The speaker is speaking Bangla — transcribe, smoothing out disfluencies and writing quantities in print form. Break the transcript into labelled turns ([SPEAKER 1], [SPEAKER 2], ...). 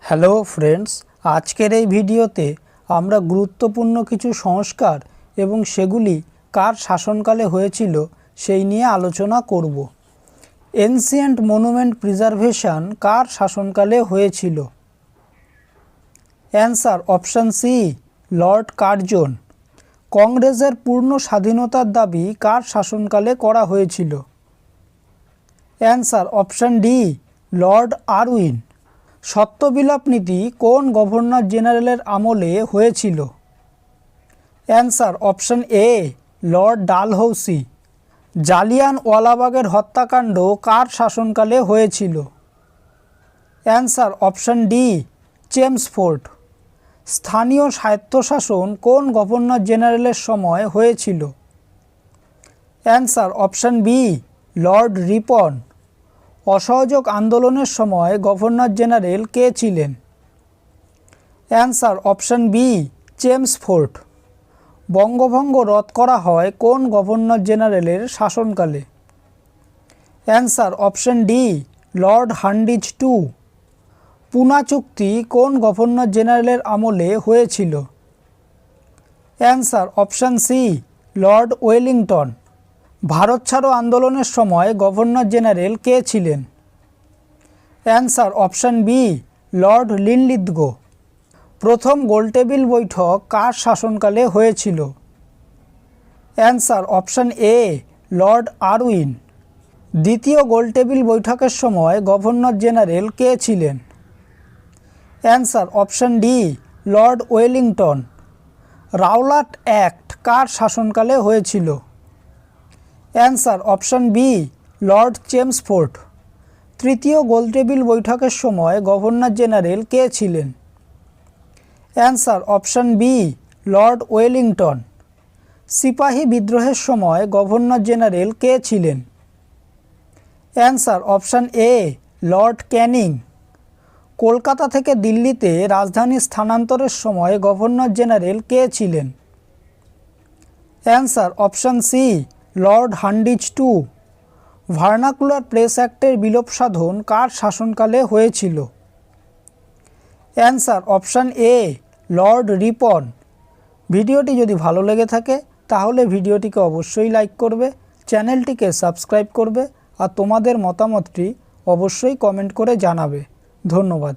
[SPEAKER 1] হ্যালো ফ্রেন্ডস, আজকের এই ভিডিওতে আমরা গুরুত্বপূর্ণ কিছু সংস্কার এবং সেগুলি কার শাসনকালে হয়েছিল সেই নিয়ে আলোচনা করব। এনসিয়েন্ট মনুমেন্ট প্রিজার্ভেশন কার শাসনকালে হয়েছিল? Answer option C, Lord Curzon. কংগ্রেসের পূর্ণ স্বাধীনতার দাবি কার শাসনকালে করা হয়েছিল? Answer option D, Lord Irwin. সত্যবিলাপ নীতি কোন গভর্নর জেনারেলের আমলে হয়েছিল? Answer option A, Lord Dalhousie. জালিয়ানওয়ালাবাগের হত্যাকাণ্ড কার শাসনকালে হয়েছিল? Answer option D, Chelmsford. স্থানীয় স্বায়ত্তশাসন কোন গভর্নর জেনারেলের সময় হয়েছিল? Answer option B, Lord Ripon. অসহযোগ আন্দোলনের সময় গভর্নর জেনারেল কে ছিলেন? Answer option B, Chelmsford. বঙ্গভঙ্গ রদ করা হয় কোন গভর্নর জেনারেলের শাসনকালে? Answer option D, Lord Hardinge two. Poona চুক্তি কোন গভর্নর জেনারেলের আমলে হয়েছিল? Answer option C, Lord Wellington. Bharat ছাড়ো আন্দোলনের সময় গভর্নর জেনারেল কে ছিলেন? Answer option B, Lord Linlithgow. প্রথম গোলটেবিল বৈঠক কার শাসনকালে হয়েছিল? Answer option A, Lord Irwin. দ্বিতীয় গোলটেবিল বৈঠকের সময় গভর্নর জেনারেল কে ছিলেন? Answer option D, Lord Wellington. Rowlatt act কার শাসনকালে হয়েছিল? Answer option B, Lord Chelmsford. তৃতীয় গোলটেবিল বৈঠকের সময় গভর্নর জেনারেল কে ছিলেন? Answer option B, Lord Wellington. সিপাহী বিদ্রোহের সময় গভর্নর জেনারেল কে ছিলেন? Answer option A, Lord Canning. Kolkata থেকে দিল্লিতে রাজধানী স্থানান্তরের সময় গভর্নর জেনারেল কে ছিলেন? Answer option C, Lord Hardinge two. Vernacular press অ্যাক্টের বিলোপ সাধন কার শাসনকালে হয়েছিল? Answer option A, Lord Ripon. ভিডিওটি যদি ভালো লেগে থাকে তাহলে ভিডিওটিকে অবশ্যই লাইক করবে, চ্যানেলটিকে সাবস্ক্রাইব করবে আর তোমাদের মতামতটি অবশ্যই কমেন্ট করে জানাবে। ধন্যবাদ।